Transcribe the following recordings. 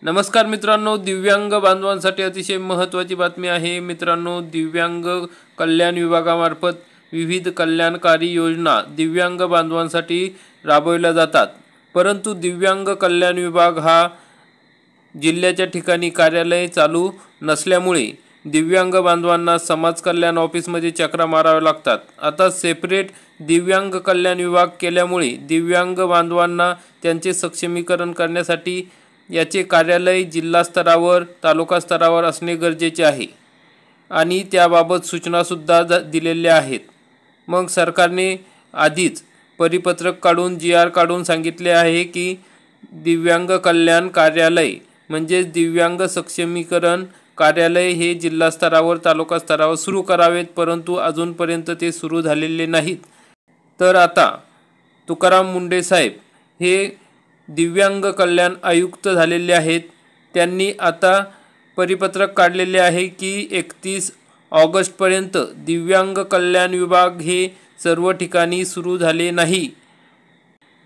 नमस्कार मित्रांनो, दिव्यांग बांधवांसाठी अतिशय महत्त्वाची बातमी आहे। मित्रांनो, दिव्यांग कल्याण विभागामार्फत विविध कल्याणकारी योजना दिव्यांग बांधवांसाठी राबवल्या जातात। परंतु दिव्यांग कल्याण विभाग हा जिल्ह्याच्या ठिकाणी कार्यालय चालू नसल्यामुळे दिव्यांग बांधवांना समाज कल्याण ऑफिसमध्ये चक्रा माराव्या लागतात। आता सेपरेट दिव्यांग कल्याण विभाग केल्यामुळे दिव्यांग बांधवांना त्यांचे सक्षमीकरण करण्यासाठी याचे कार्यालय जिल्हा स्तरावर तालुका स्तरावर असणे गरजेचे आहे आणि त्याबाबत सूचनासुद्धा दिलेल्या आहेत। मग सरकारने आधीच परिपत्रक काढून GR काढून सांगितले आहे की दिव्यांग कल्याण कार्यालय म्हणजे दिव्यांग सक्षमीकरण कार्यालय हे जिल्हा स्तरावर तालुका स्तरावर सुरू करावेत, परंतु अजूनपर्यंत ते सुरू झालेले नाहीत। तर आता तुकाराम मुंडे साहेब हे दिव्यांग कल्याण आयुक्त झालेले आहेत। त्यांनी आता परिपत्रक काढलेले आहे की 31 ऑगस्टपर्यंत दिव्यांग कल्याण विभाग हे सर्व ठिकाणी सुरू झाले नाही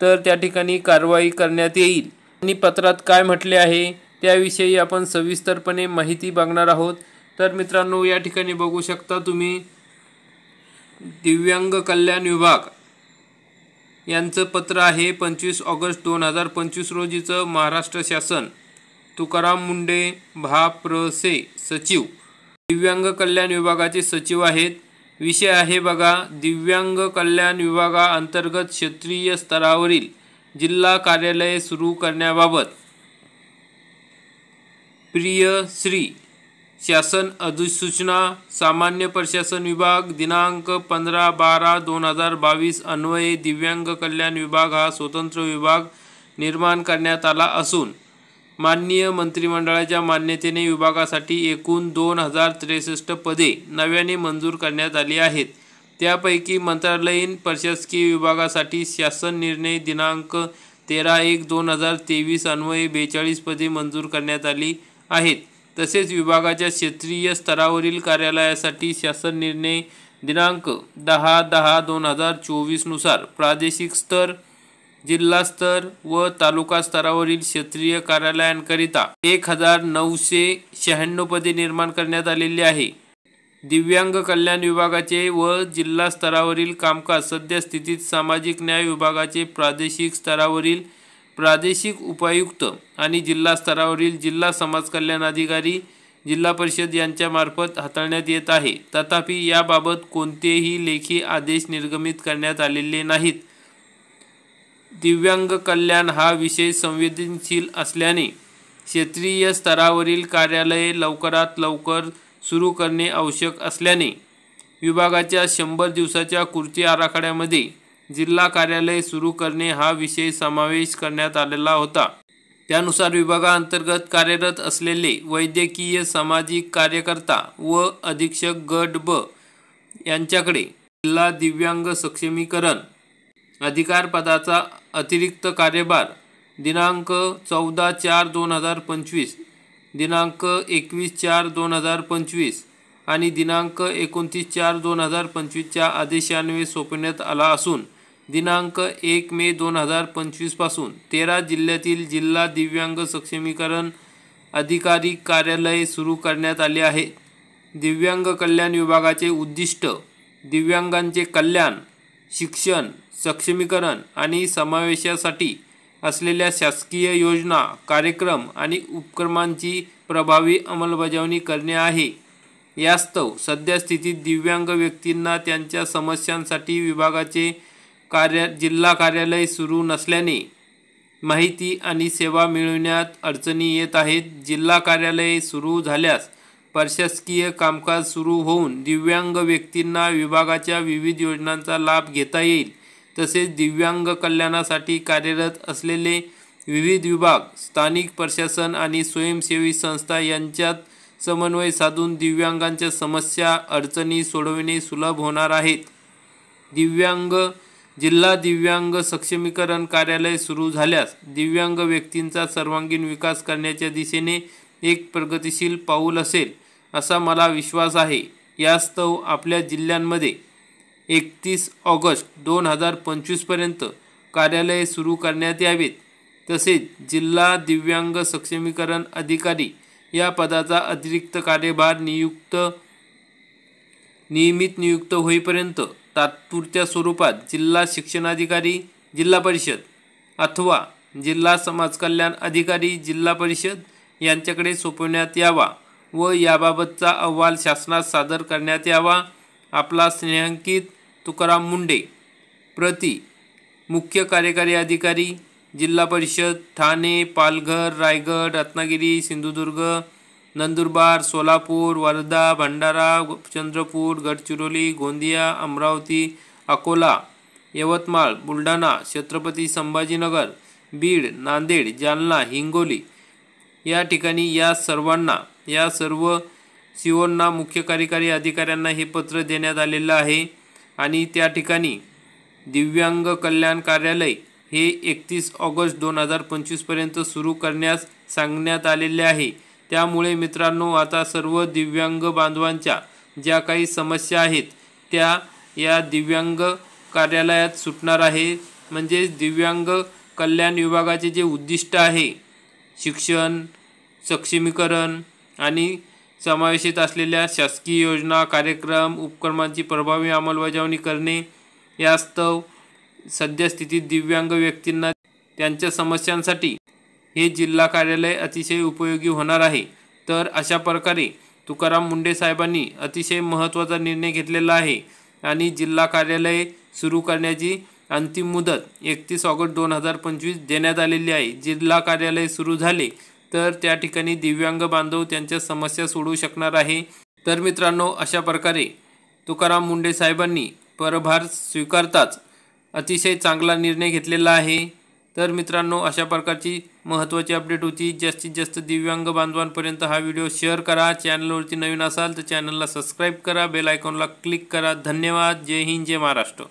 तर त्या ठिकाणी कारवाई करण्यात येईल। आणि पत्रात काय म्हटले आहे त्याविषयी आपण सविस्तरपणे माहिती बघणार आहोत। तर मित्रांनो, या ठिकाणी बघू शकता तुम्ही दिव्यांग कल्याण विभाग यांचं पत्र आहे 25 ऑगस्ट 2025 रोजीचं। महाराष्ट्र शासन तुकाराम मुंडे भाप्रसे सचिव दिव्यांग कल्याण विभागाचे सचिव आहेत। विषय आहे बघा, दिव्यांग कल्याण विभागाअंतर्गत क्षेत्रीय स्तरावरील जिल्हा कार्यालय सुरू करण्याबाबत प्रिय श्री शासन अधिसूचना सामान्य प्रशासन विभाग दिनांक 15/12/2022 अन्वये दिव्यांग कल्याण विभाग हा स्वतंत्र विभाग निर्माण करण्यात आला असून माननीय मंत्रिमंडळाच्या मान्यतेने विभागासाठी एकूण 2063 पदे नव्याने मंजूर करण्यात आली आहेत। त्यापैकी मंत्रालयीन प्रशासकीय विभागासाठी शासन निर्णय दिनांक 13/1/2023 अन्वये 42 पदे मंजूर करण्यात आली आहेत। तसेच विभागाच्या क्षेत्रीय स्तरावरील कार्यालयासाठी शासन निर्णय दिनांक 10/10/2024 नुसार प्रादेशिक स्तर, जिल्हा स्तर व तालुका स्तरावरील क्षेत्रीय कार्यालयांकरिता 1996 पदे निर्माण करण्यात आलेली आहे। दिव्यांग कल्याण विभागाचे व जिल्हा स्तरावरील कामकाज सद्यस्थितीत सामाजिक न्याय विभागाचे प्रादेशिक स्तरावरील प्रादेशिक उपायुक्त आणि जिल्हा स्तरावरील जिल्हा समाज कल्याण अधिकारी जिल्हा परिषद यांच्यामार्फत हाताळण्यात येत आहे। तथापि याबाबत कोणतेही लेखी आदेश निर्गमित करण्यात आलेले नाहीत। दिव्यांग कल्याण हा विषय संवेदनशील असल्याने क्षेत्रीय स्तरावरील कार्यालये लवकरात लवकर सुरू करणे आवश्यक असल्याने विभागाच्या 100 दिवसाच्या कृती आराखड्यामध्ये जिल्हा कार्यालय सुरू करणे हा विषय समावेश करण्यात आलेला होता। त्यानुसार विभागाअंतर्गत कार्यरत असलेले वैद्यकीय सामाजिक कार्यकर्ता व अधीक्षक गट ब यांच्याकडे जिल्हा दिव्यांग सक्षमीकरण अधिकार पदाचा अतिरिक्त कार्यभार दिनांक 14/4/2025, दिनांक 21/4/2025 आणि दिनांक 29/4/2025 च्या आदेशान्वये सोपवण्यात आला असून दिनांक 1 मे 2025 पासून 13 जिल्ह्यातील जिल्हा दिव्यांग सक्षमीकरण अधिकारी कार्यालय सुरू करण्यात आले आहे। दिव्यांग कल्याण विभागाचे उद्दिष्ट दिव्यांगांचे कल्याण, शिक्षण, सक्षमीकरण आणि समावेशासाठी असलेल्या शासकीय योजना, कार्यक्रम आणि उपक्रमांची प्रभावी अंमलबजावणी करणे आहे। यास्तव सद्यस्थितीत दिव्यांग व्यक्तींना त्यांच्या समस्यांसाठी विभागाचे जिल्हा कार्यालय सुरू नसल्याने माहिती आणि सेवा मिळविण्यात अडचणी येत आहेत। जिल्हा कार्यालय सुरू झाल्यास प्रशासकीय कामकाज सुरू होऊन दिव्यांग व्यक्तींना विभागाच्या विविध योजनांचा लाभ घेता येईल। तसेच दिव्यांग कल्याणासाठी कार्यरत असलेले विविध विभाग, स्थानिक प्रशासन आणि स्वयंसेवी संस्था यांच्यात समन्वय साधून दिव्यांगांच्या समस्या, अडचणी सोडविणे सुलभ होणार आहेत। जिल्हा दिव्यांग सक्षमीकरण कार्यालय सुरू झाल्यास दिव्यांग व्यक्तींचा सर्वांगीण विकास करण्याच्या दिशेने एक प्रगतिशील पाऊल असेल असा मला विश्वास आहे। यास्तव आपल्या जिल्ह्यांमध्ये 31 ऑगस्ट 2025 पर्यंत कार्यालय सुरू करण्यात यावेत। तसेच जिल्हा दिव्यांग सक्षमीकरण अधिकारी या पदाचा अतिरिक्त कार्यभार नियमित नियुक्त होईपर्यंत तात्पुरत्या स्वरूपात जिल्हा शिक्षणाधिकारी जिल्हा परिषद अथवा जिल्हा समाज कल्याण अधिकारी जिल्हा परिषद यांच्याकडे सोपवण्यात यावा व याबाबतचा अहवाल शासनास सादर करण्यात यावा। आपला स्नेहांकित तुकाराम मुंडे, प्रति मुख्य कार्यकारी अधिकारी जिल्हा परिषद ठाणे, पालघर, रायगड, रत्नागिरी, सिंधुदुर्ग, नंदुरबार, सोलापूर, वर्धा, भंडारा, चंद्रपूर, गडचिरोली, गोंदिया, अमरावती, अकोला, यवतमाळ, बुलढाणा, छत्रपती संभाजीनगर, बीड, नांदेड, जालना, हिंगोली या ठिकाणी या सर्व सीओंना मुख्य कार्यकारी अधिकाऱ्यांना हे पत्र देण्यात आलेलं आहे। आणि त्या ठिकाणी दिव्यांग कल्याण कार्यालय हे 31 ऑगस्ट 2025 पर्यंत सुरू करण्यास सांगण्यात आलेले आहे। त्यामुळे मित्रांनो आता सर्व दिव्यांग बांधवांच्या ज्या काही समस्या आहेत त्या या दिव्यांग कार्यालयात सुटणार आहे। म्हणजे दिव्यांग कल्याण विभागाचे जे उद्दिष्ट आहे शिक्षण, सक्षमीकरण आणि समावेशित असलेल्या शासकीय योजना, कार्यक्रम, उपक्रमांची प्रभावी अंमलबजावणी करणे, यास्तव सद्यस्थितीत दिव्यांग व्यक्तींना त्यांच्या समस्यांसाठी हे जिल्हा कार्यालय अतिशय उपयोगी होणार आहे। तर अशा प्रकारे तुकाराम मुंडे साहेबांनी अतिशय महत्त्वाचा निर्णय घेतलेला आहे आणि जिल्हा कार्यालय सुरू करण्याची अंतिम मुदत 31 ऑगस्ट 2025 देण्यात आलेली आहे। जिल्हा कार्यालय सुरू झाले तर त्या ठिकाणी दिव्यांग बांधव त्यांच्या समस्या सोडवू शकणार आहे। तर मित्रांनो अशा प्रकारे तुकाराम मुंडे साहेबांनी पदभार स्वीकारताच अतिशय चांगला निर्णय घेतलेला आहे। तर मित्रांनो अशा प्रकारची महत्त्वाची अपडेट होती। जास्तीत जास्त दिव्यांग बांधवांपर्यंत हा व्हिडिओ शेअर करा। चॅनलवरती नवीन असाल तर चॅनलला सबस्क्राईब करा, बेल आयकॉनला क्लिक करा। धन्यवाद। जय हिंद, जय महाराष्ट्र।